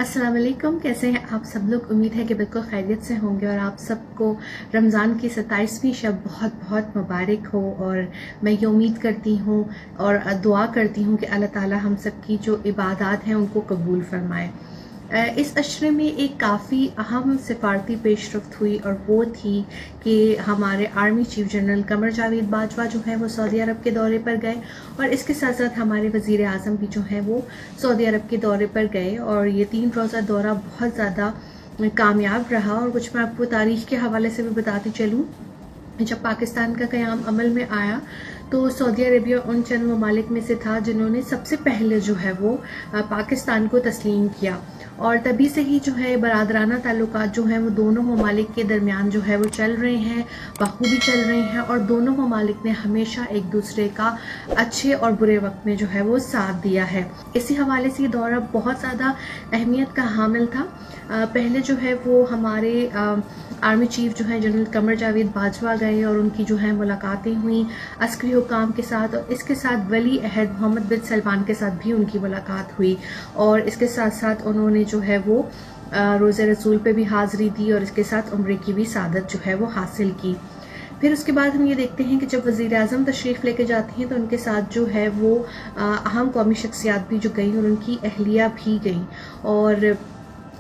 अस्सलाम वालेकुम। कैसे हैं आप सब लोग? उम्मीद है कि बिल्कुल खैरियत से होंगे और आप सबको रमज़ान की 27वीं शब बहुत बहुत मुबारक हो। और मैं ये उम्मीद करती हूँ और दुआ करती हूँ कि अल्लाह ताला हम सब की जो इबादत हैं उनको कबूल फरमाए। इस अशरे में एक काफ़ी अहम सिफारती पेशरफ्त हुई और वो थी कि हमारे army chief general Qamar Javed Bajwa जो है वो सऊदी अरब के दौरे पर गए और इसके साथ साथ हमारे वज़ीर आज़म भी जो है वो सऊदी अरब के दौरे पर गए। और ये 3 रोज़ा दौरा बहुत ज़्यादा कामयाब रहा। और कुछ मैं आपको तारीख़ के हवाले से भी बताती चलूँ। जब पाकिस्तान का क़याम अमल में आया तो सऊदी अरेबिया उन चंद ममालिक में से था जिन्होंने सबसे पहले जो है वो पाकिस्तान को तस्लीम किया। और तभी से ही जो है बरादराना ताल्लुकात जो हैं वो दोनों ममालिक के दरमियान जो है वो चल रहे हैं, बखूबी चल रहे हैं। और दोनों ममालिक ने हमेशा एक दूसरे का अच्छे और बुरे वक्त में जो है वो साथ दिया है। इसी हवाले से ये दौरा बहुत ज़्यादा अहमियत का हामिल था। पहले जो है वो हमारे आर्मी चीफ जो है जनरल कमर जावेद बाजवा गए और उनकी जो है मुलाकातें हुई अस्करी हुकाम के साथ। और इसके साथ वली अहद मोहम्मद बिन सलमान के साथ भी उनकी मुलाकात हुई। और इसके साथ साथ उन्होंने जो है वो रोज़े रसूल पे भी हाज़िरी दी और इसके साथ उम्रे की भी सादत जो है वो हासिल की। फिर उसके बाद हम ये देखते हैं कि जब वज़ीर आज़म तशरीफ़ लेके जाते हैं तो उनके साथ जो है वो अहम कौमी शख्सियात भी जो गई और उनकी अहलिया भी गई। और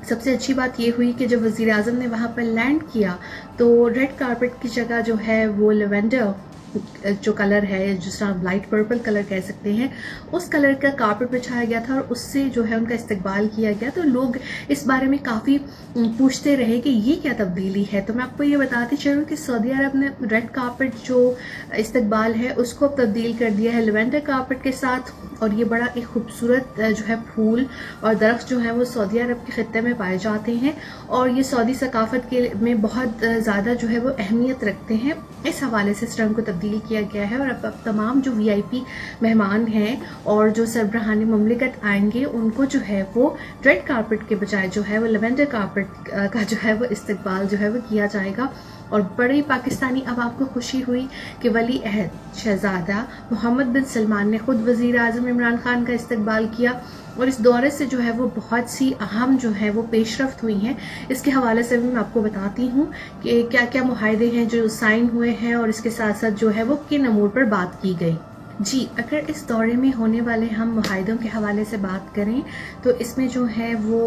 सबसे अच्छी बात ये हुई कि जब वज़ीर आज़म ने वहाँ पर लैंड किया तो रेड कारपेट की जगह जो है वो लेवेंडर जो कलर है, जिस तरह आप लाइट पर्पल कलर कह सकते हैं, उस कलर का कारपेट बिछाया गया था और उससे जो है उनका इस्तकबाल किया गया। तो लोग इस बारे में काफ़ी पूछते रहे कि ये क्या तब्दीली है। तो मैं आपको ये बताती चलूँ कि सऊदी अरब ने रेड कारपेट जो इस्तकबाल है उसको अब तब्दील कर दिया है लेवेंडर कारपेट के साथ। और ये बड़ा एक खूबसूरत जो है फूल और दरख्त जो है वो सऊदी अरब के ख़ित्ते में पाए जाते हैं और ये सऊदी सकाफ़त के में बहुत ज़्यादा जो है वो अहमियत रखते हैं। इस हवाले से इस रंग को तब्दील किया गया है। और अब तमाम जो VIP मेहमान हैं और जो सरबराहान मुमलिकत आएंगे उनको जो है वो रेड कारपेट के बजाय जो है वो लेवेंडर कारपेट का जो है वो इस्तकबाल जो है वो किया जाएगा। और बड़ी पाकिस्तानी अब आपको खुशी हुई कि वली अहद शहजादा मोहम्मद बिन सलमान ने खुद वज़ीर आज़म इमरान खान का इस्तकबाल किया। और इस दौरे से जो है वो बहुत सी अहम जो है वो पेशरफ्त हुई हैं। इसके हवाले से भी मैं आपको बताती हूँ कि क्या क्या मुआहदे हैं जो साइन हुए हैं और इसके साथ साथ जो है वो किन अमूर पर बात की गई। जी, अगर इस दौरे में होने वाले हम मुआहदों के हवाले से बात करें तो इसमें जो है वो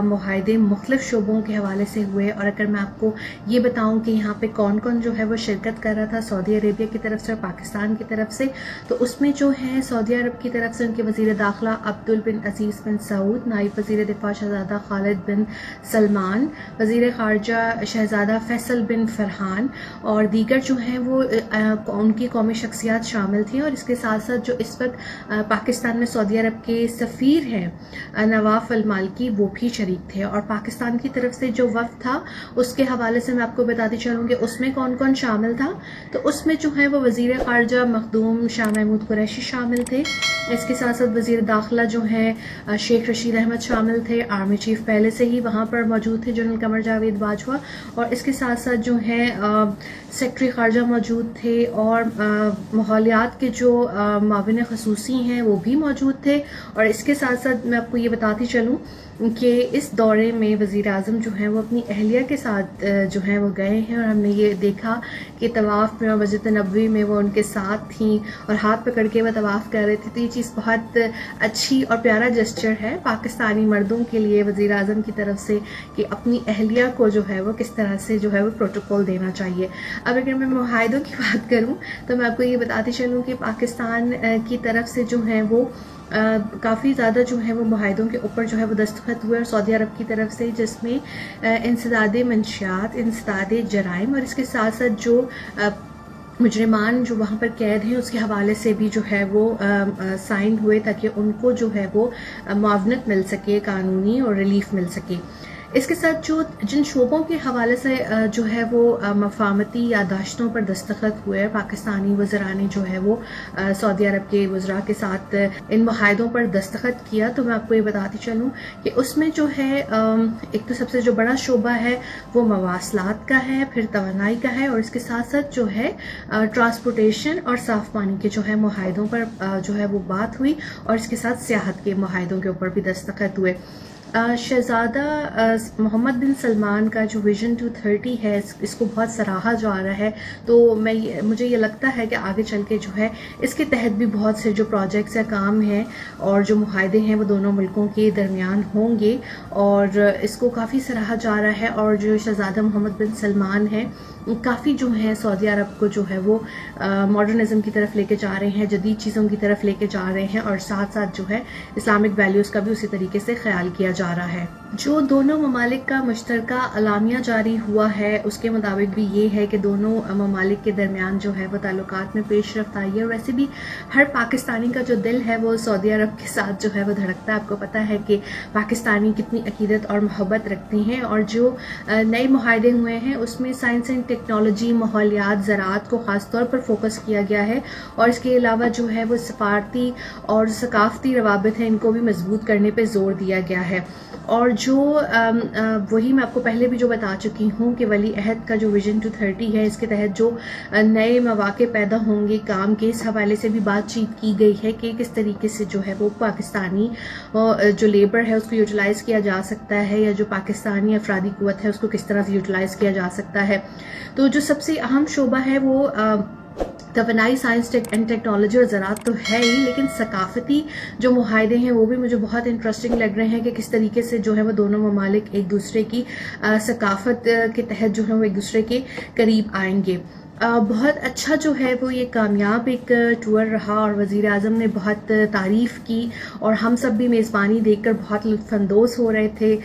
मुआहदे मुख्तलिफ शोबों के हवाले से हुए। और अगर मैं आपको ये बताऊं कि यहाँ पे कौन कौन जो है वो शिरकत कर रहा था सऊदी अरेबिया की तरफ से और पाकिस्तान की तरफ से, तो उसमें जो है सऊदी अरब की तरफ से उनके वज़ीर दाखिला अब्दुल बिन अजीज़ बिन सऊद, नाइब वज़ीर दिफा शहजादा खालिद बिन सलमान, वज़ीर ख़ारजा शहजादा फैसल बिन फरहान और दीगर जो हैं वो उनकी कौमी शख्सियात शामिल थी। और इसके साथ साथ जो इस वक्त पाकिस्तान में सऊदी अरब के सफ़ीर हैं नवाफ अल मालिकी, वो भी शरीक थे। और पाकिस्तान की तरफ से जो वफ़द था उसके हवाले से मैं आपको बताती चलूँ कि उसमें कौन कौन शामिल था। तो उसमें जो है वो वज़ीर ख़ारजा मखदूम शाह महमूद कुरैशी शामिल थे। इसके साथ साथ वज़ीर दाखिला जो है शेख रशीद अहमद शामिल थे। आर्मी चीफ पहले से ही वहाँ पर मौजूद थे जनरल कमर जावेद बाजवा। और इसके साथ साथ जो है सेक्रेटरी ख़ारजा मौजूद थे और माहौलियात के जो माविन ख़ुसूसी हैं वो भी मौजूद थे। और इसके साथ साथ मैं आपको ये बताती चलूँ कि इस दौरे में वज़ीर आज़म जो हैं वो अपनी अहलिया के साथ जो हैं वो गए हैं। और हमने ये देखा कि तवाफ़ में और मस्जिद नबवी में वो उनके साथ थी और हाथ पकड़ के वो तवाफ़ कर रहे थे। तो ये चीज़ बहुत अच्छी और प्यारा जेस्चर है पाकिस्तानी मर्दों के लिए वज़ीर आज़म की तरफ से कि अपनी अहलिया को जो है वो किस तरह से जो है वो प्रोटोकॉल देना चाहिए। अब अगर मैं मुआहदों की बात करूँ तो मैं आपको ये बताती चलूँ कि पाकिस्तान की तरफ से जो है वो काफ़ी ज़्यादा जो है वो मुआहदों के ऊपर जो है वो दस्तखत हुए और सऊदी अरब की तरफ से, जिसमें इंसदाद मंशियात, इंसदाद जराइम और इसके साथ साथ जो मुजरिमान जो वहाँ पर कैद हैं उसके हवाले से भी जो है वो साइन हुए ताकि उनको जो है वो मुआवनत मिल सके, कानूनी और रिलीफ मिल सके। इसके साथ जो जिन शोबों के हवाले से जो है वो मफाहमती यादाश्तों पर दस्तखत हुए, पाकिस्तानी वज़रा ने जो है वो सऊदी अरब के वज़रा के साथ इन मुआहदों पर दस्तखत किया। तो मैं आपको ये बताती चलूँ कि उसमें जो है एक तो सबसे जो बड़ा शोबा है वो मवासलात का है, फिर तवानाई का है और इसके साथ साथ जो है ट्रांसपोर्टेशन और साफ़ पानी के जो है मुआहदों पर जो है वो बात हुई और इसके साथ सियाहत के मुआहदों के ऊपर भी दस्तखत हुए। शहज़ादा मोहम्मद बिन सलमान का जो विजन 230 है, इसको बहुत सराहा जा रहा है। तो मुझे ये लगता है कि आगे चल के जो है इसके तहत भी बहुत से जो प्रोजेक्ट्स या काम हैं और जो मुआहदे हैं वो दोनों मुल्कों के दरमियान होंगे, और इसको काफ़ी सराहा जा रहा है। और जो शहज़ादा मोहम्मद बिन सलमान है काफ़ी जो है सऊदी अरब को जो है वो मॉडर्निज्म की तरफ लेके जा रहे हैं, जदीद चीज़ों की तरफ लेके जा रहे हैं, और साथ साथ जो है इस्लामिक वैल्यूज़ का भी उसी तरीके से ख्याल किया जा रहा है। जो दोनों ममालिक का मुश्तरका अलामिया जारी हुआ है उसके मुताबिक भी ये है कि दोनों ममालिक के दरमियान जो है वो ताल्लुकात में पेशरफ्त आई है। और वैसे भी हर पाकिस्तानी का जो दिल है वो सऊदी अरब के साथ जो है वो धड़कता है। आपको पता है कि पाकिस्तानी कितनी अकीदत और मोहब्बत रखते हैं, और जो नए मुआहदे हुए हैं उसमें साइंस एंड टेक्नोलॉजी, माहौलियात, ज़राअत को ख़ास तौर पर फोकस किया गया है। और इसके अलावा जो है वो सफारती और सकाफती रवाबित हैं, इनको भी मजबूत करने पर जोर दिया गया है। और जो वही मैं आपको पहले भी जो बता चुकी हूँ कि वली अहद का जो विजन 230 है, इसके तहत जो नए मौके पैदा होंगे काम के, इस हवाले से भी बातचीत की गई है कि किस तरीके से जो है वो पाकिस्तानी जो लेबर है उसको यूटिलाइज़ किया जा सकता है, या जो पाकिस्तानी अफरादी कुव्वत है उसको किस तरह से यूटिलाइज़ किया जा सकता है। तो जो सबसे अहम शोबा है वो तवानाई, साइंस एंड टेक्नोलॉजी और ज़राअत तो है ही, लेकिन सकाफती जो मुआहदे हैं वो भी मुझे बहुत इंटरेस्टिंग लग रहे हैं कि किस तरीके से जो है वो दोनों ममालिक एक दूसरे की सकाफत के तहत जो है वो एक दूसरे के करीब आएंगे। बहुत अच्छा जो है वो ये कामयाब एक टूर रहा, और वज़ीर आज़म ने बहुत तारीफ़ की, और हम सब भी मेज़बानी देखकर बहुत लुत्फ़अंदोज़ हो रहे थे।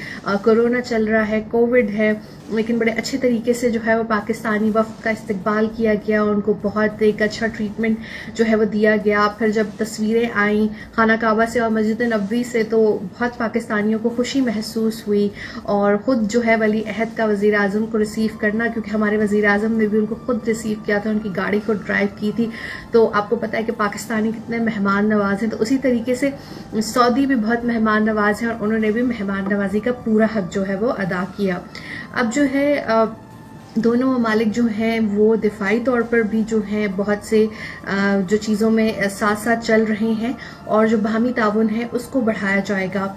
कोरोना चल रहा है, कोविड है, लेकिन बड़े अच्छे तरीके से जो है वो पाकिस्तानी वफ़द का इस्तकबाल किया गया, उनको बहुत एक अच्छा ट्रीटमेंट जो है वो दिया गया। फिर जब तस्वीरें आईं खाना काबा से और मस्जिद नबवी से तो बहुत पाकिस्तानियों को खुशी महसूस हुई, और ख़ुद जो है वली अहद का वज़ीर आज़म को रिसीव करना, क्योंकि हमारे वज़ीर आज़म ने भी उनको खुद रिसीव किया था, उनकी गाड़ी को ड्राइव की थी। तो आपको पता है कि पाकिस्तानी कितने मेहमान नवाज हैं, तो उसी तरीके से सऊदी भी बहुत मेहमान नवाज हैं, और उन्होंने भी मेहमान नवाजी का पूरा हक जो है वो अदा किया। अब जो है दोनों ममालिक जो हैं वो दिफाई तौर पर भी जो हैं बहुत से जो चीज़ों में साथ साथ चल रहे हैं, और जो बाहमी ताउन है उसको बढ़ाया जाएगा।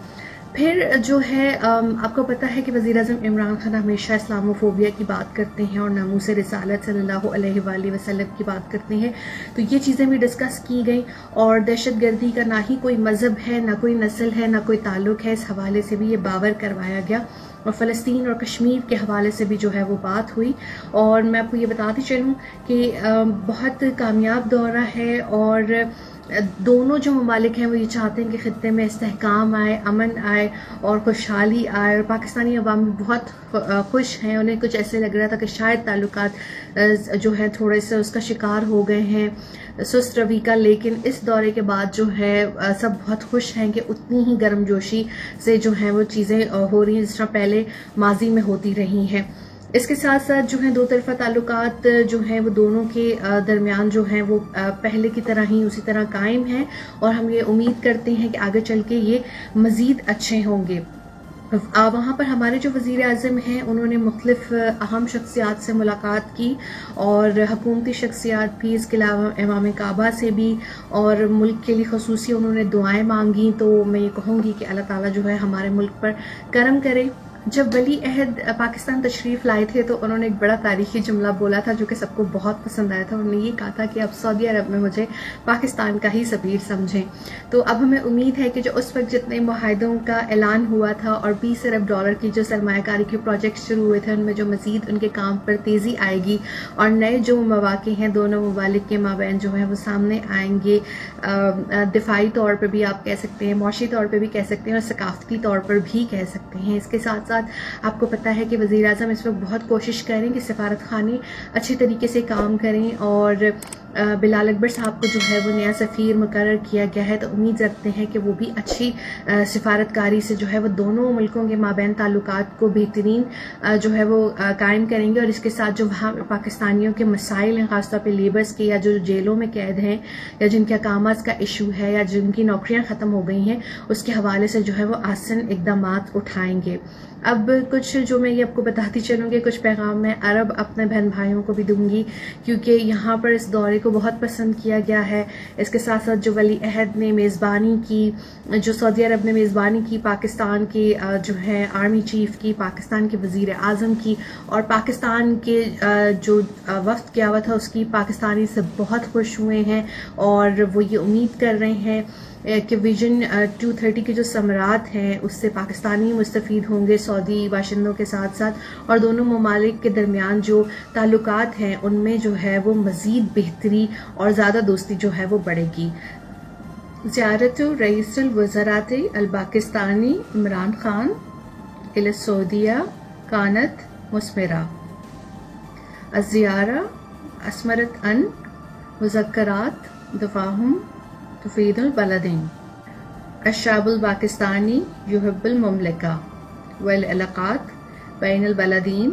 फिर जो है आपको पता है कि वज़ीर-ए-आज़म इमरान खान हमेशा इस्लामोफोबिया की बात करते हैं और नामूस रिसालत सल्लल्लाहु अलैहि वसल्लम की बात करते हैं। तो ये चीज़ें भी डिस्कस की गई, और दहशतगर्दी का ना ही कोई मज़हब है, ना कोई नस्ल है, ना कोई ताल्लुक़ है, इस हवाले से भी ये बावर करवाया गया। और फ़लस्तीन और कश्मीर के हवाले से भी जो है वो बात हुई। और मैं आपको ये बताती चलूँ कि बहुत कामयाब दौरा है, और दोनों जो ममालिक हैं वो ये चाहते हैं कि ख़ित्ते में इस्तेहकाम आए, अमन आए और खुशहाली आए, और पाकिस्तानी अवाम भी बहुत खुश हैं। उन्हें कुछ ऐसे लग रहा था कि शायद ताल्लुकात जो है थोड़े से उसका शिकार हो गए हैं सुस्त रवि का, लेकिन इस दौरे के बाद जो है सब बहुत खुश हैं कि उतनी ही गर्मजोशी से जो है वो चीज़ें हो रही हैं जिस तरह पहले माजी में होती रही हैं। इसके साथ साथ जो है दो तरफा ताल्लुकात जो हैं वो दोनों के दरमियान जो हैं वो पहले की तरह ही उसी तरह कायम हैं, और हम ये उम्मीद करते हैं कि आगे चल के ये मज़ीद अच्छे होंगे। वहाँ पर हमारे जो वज़ीर आज़म हैं उन्होंने मुख्तलिफ़ अहम शख्सियात से मुलाकात की, और हुकूमती शख्सियात भी, इसके अलावा इमाम काबा से भी, और मुल्क के लिए ख़ुसूसी उन्होंने दुआएं मांगी। तो मैं ये कहूँगी कि अल्लाह ताला जो है हमारे मुल्क पर करम करे। जब वली अहद पाकिस्तान तशरीफ़ लाए थे तो उन्होंने एक बड़ा तारीखी जुमला बोला था जो कि सबको बहुत पसंद आया था। उन्होंने ये कहा था कि अब सऊदी अरब में मुझे पाकिस्तान का ही सफ़ीर समझें। तो अब हमें उम्मीद है कि जो उस वक्त जितने मुआहदों का ऐलान हुआ था और 20 अरब डॉलर की जो सरमायाकारी के प्रोजेक्ट शुरू हुए थे उनमें जो मज़ीद उनके काम पर तेज़ी आएगी, और नए जो मौक़े हैं दोनों ममालिक के माबैन जो हैं वो सामने आएंगे। दिफाई तौर पर भी आप कह सकते हैं, मुआशी तौर पर भी कह सकते हैं, और सकाफती तौर पर भी कह सकते हैं। इसके साथ आपको पता है कि वज़ीर आज़म इस वक्त बहुत कोशिश करें कि सफारत खाने अच्छे तरीके से काम करें, और बिलाल अकबर साहब को जो है वो नया सफ़ीर मुकर्रर किया गया है। तो उम्मीद रखते हैं कि वो भी अच्छी सिफारतकारी से जो है वो दोनों मुल्कों के माबैन ताल्लुकात को बेहतरीन जो है वो कायम करेंगे। और इसके साथ जो वहाँ पाकिस्तानियों के मसाइल हैं, ख़ासतौर पर लेबर्स के, या जो जेलों में कैद हैं, या जिनके अकामात का इशू है, या जिनकी नौकरियाँ ख़त्म हो गई हैं, उसके हवाले से जो है वो आसन इक़दाम उठाएंगे। अब कुछ जो मैं ये आपको बताती चलूँगी, कुछ पैगाम मैं अरब अपने बहन भाइयों को भी दूंगी, क्योंकि यहाँ पर इस दौरे को बहुत पसंद किया गया है। इसके साथ साथ जो वली अहद ने मेज़बानी की, जो सऊदी अरब ने मेज़बानी की पाकिस्तान के जो है आर्मी चीफ की, पाकिस्तान के वज़ीर आज़म की, और पाकिस्तान के जो वफ्द गया हुआ था उसकी, पाकिस्तानी से बहुत खुश हुए हैं और वो ये उम्मीद कर रहे हैं कि विजन 230 के जो समरात हैं उससे पाकिस्तानी मुस्तफ़ीद होंगे सऊदी बाशिंदों के साथ साथ, और दोनों ममालिक के दरमियान जो ताल्लुकात हैं उनमें जो है वो मज़ीद बेहतरी और ज़्यादा दोस्ती जो है वो बढ़ेगी। ज़ियारत रईसुल वज़रात अल पाकिस्तानी इमरान खान इला सऊदिया कानत मुस्मिरा। अज़्ज़ियारा असमरत अन मुज़क्करात दफ़ाहुम तुफ़ीदुल बलदैन। अश्शाबुल पाकिस्तानी युहिब्बुल मुमलिका वल इलाक़ात बैनुल बलदीन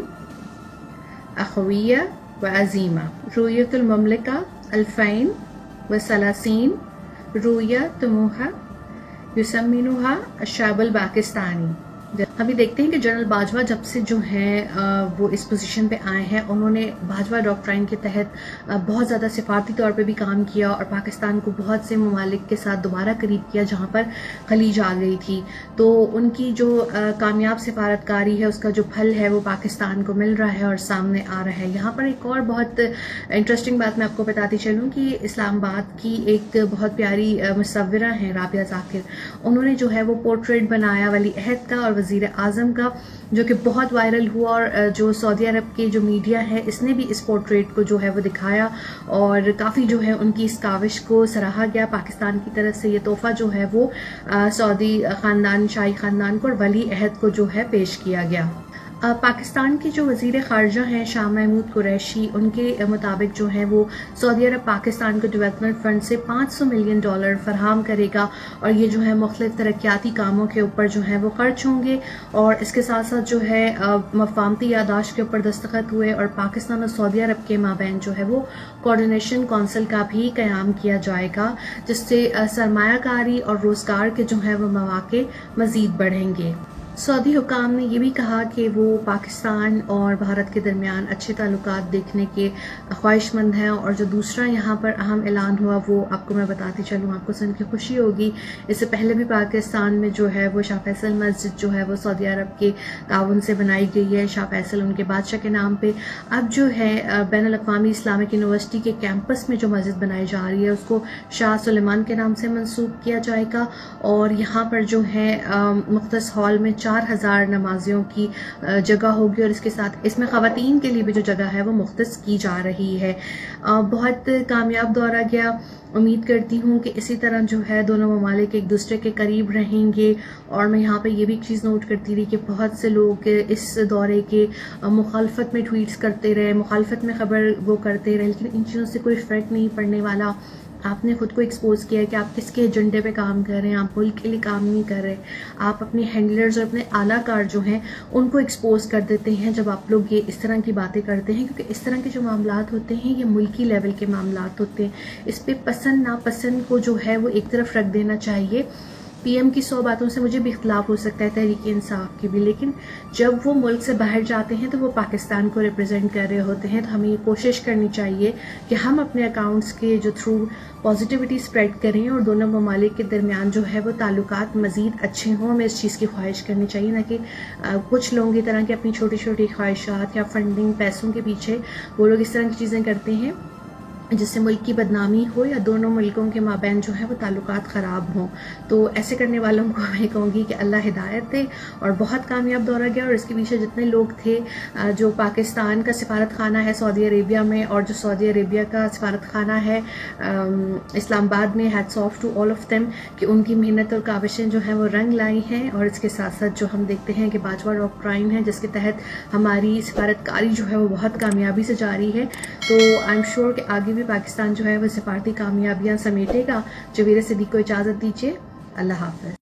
अख़विय्या व अज़ीमा। रुयतुल मुमलिका अल्फ़ैन व सलासीन रुया तमुहा युसम्मिनुहा अश्शाबुल पाकिस्तानी। हम भी देखते हैं कि जनरल बाजवा जब से जो हैं वो इस पोजीशन पे आए हैं, उन्होंने बाजवा डॉक्ट्राइन के तहत बहुत ज़्यादा सिफारती तौर पे भी काम किया और पाकिस्तान को बहुत से ममालिक के साथ दोबारा करीब किया जहाँ पर खलीज आ गई थी। तो उनकी जो कामयाब सिफारतकारी है उसका जो फल है वो पाकिस्तान को मिल रहा है और सामने आ रहा है। यहाँ पर एक और बहुत इंटरेस्टिंग बात मैं आपको बताती चलूँ कि इस्लामाबाद की एक बहुत प्यारी मुसव्विरा हैं राबिया ज़ाकिर, उन्होंने जो है वो पोर्ट्रेट बनाया वली अहद का और वज़ीर आज़म का, जो कि बहुत वायरल हुआ और जो सऊदी अरब के जो मीडिया है इसने भी इस पोर्ट्रेट को जो है वो दिखाया और काफ़ी जो है उनकी इस काविश को सराहा गया। पाकिस्तान की तरफ से ये तोहफ़ा जो है वो सऊदी ख़ानदान, शाही ख़ानदान को और वली अहद को जो है पेश किया गया। पाकिस्तान के जो वज़ीर ख़ारजा हैं शाह महमूद कुरैशी, उनके मुताबिक जो है वो सऊदी अरब पाकिस्तान को डेवलपमेंट फ़ंड से $500 मिलियन फराहम करेगा और ये जो है मुख्तलिफ तरक्याती कामों के ऊपर जो है वो खर्च होंगे। और इसके साथ साथ जो है मफाहमती यादाश्त के ऊपर दस्तखत हुए और पाकिस्तान और सऊदी अरब के माबैन जो है वो कोऑर्डिनेशन कौंसिल का भी क़याम किया जाएगा, जिससे सरमायाकारी और रोज़गार के जो है वो मौक़े मज़ीद बढ़ेंगे। सऊदी हुकाम ने ये भी कहा कि वो पाकिस्तान और भारत के दरमियान अच्छे ताल्लुकात देखने के ख्वाहिशमंद हैं। और जो दूसरा यहाँ पर अहम ऐलान हुआ वो आपको मैं बताती चलूँ, आपको सुन के खुशी होगी। इससे पहले भी पाकिस्तान में जो है वो शाह फैसल मस्जिद जो है वो सऊदी अरब के ताउन से बनाई गई है, शाह फैसल उनके बादशाह के नाम पे। अब जो है बैनुल अक़वामी इस्लामिक यूनिवर्सिटी के कैंपस में जो मस्जिद बनाई जा रही है उसको शाह सुलेमान के नाम से मंसूब किया जाएगा और यहाँ पर जो है मुख्तस हॉल में 4000 नमाजियों की जगह होगी और इसके साथ इसमें ख़वातीन के लिए भी जो जगह है वो मुख्तस की जा रही है। बहुत कामयाब दौरा गया। उम्मीद करती हूँ कि इसी तरह जो है दोनों ममालिक एक दूसरे के करीब रहेंगे। और मैं यहाँ पे ये भी एक चीज़ नोट करती रही कि बहुत से लोग इस दौरे के मुखालफत में ट्वीट्स करते रहे, मुखालफत में ख़बर वो करते रहे, लेकिन इन चीज़ों से कोई फ़र्क नहीं पड़ने वाला। आपने खुद को एक्सपोज किया है कि आप किसके एजेंडे पे काम कर रहे हैं, आप मुल्क के लिए काम नहीं कर रहे। आप अपने हैंडलर्स और अपने आलाकार जो हैं उनको एक्सपोज कर देते हैं जब आप लोग ये इस तरह की बातें करते हैं, क्योंकि इस तरह के जो मामलात होते हैं ये मुल्की लेवल के मामलात होते हैं। इस पर पसंद नापसंद को जो है वो एक तरफ रख देना चाहिए। पीएम की 100 बातों से मुझे भी इख्तलाफ हो सकता है, तहरीक इंसाफ की भी, लेकिन जब वो मुल्क से बाहर जाते हैं तो वो पाकिस्तान को रिप्रेजेंट कर रहे होते हैं। तो हमें ये कोशिश करनी चाहिए कि हम अपने अकाउंट्स के जो थ्रू पॉजिटिविटी स्प्रेड करें और दोनों ममालिक के दरमियान जो है वो ताल्लुकात मज़ीद अच्छे हों। हमें इस चीज़ की ख्वाहिश करनी चाहिए, ना कि कुछ लोग इस तरह की अपनी छोटी छोटी ख्वाहिशात या फंडिंग पैसों के पीछे वो लोग इस तरह की चीज़ें करते हैं जिससे मुल्क की बदनामी हो या दोनों मुल्कों के माबैन जो है वो ताल्लुकात ख़राब हों। तो ऐसे करने वालों को मैं कहूँगी कि अल्लाह हिदायत दे। और बहुत कामयाब दौरा गया और इसके पीछे जितने लोग थे, जो पाकिस्तान का सिफारत खाना है सऊदी अरेबिया में और जो सऊदी अरेबिया का सिफारत खाना है इस्लामाबाद में, hats off to all of them कि उनकी मेहनत और काविशें जो हैं वो रंग लाई हैं। और इसके साथ साथ जो हम देखते हैं कि बाजवा डॉक्ट्राइन है जिसके तहत हमारी सिफारतकारी जो है वो बहुत कामयाबी से जारी है। तो आई एम श्योर कि आगे पाकिस्तान जो है वो सिफारती कामयाबियां समेटेगा। जवेर सिद्दीकी को इजाज़त दीजिए। अल्लाह हाफ़िज़।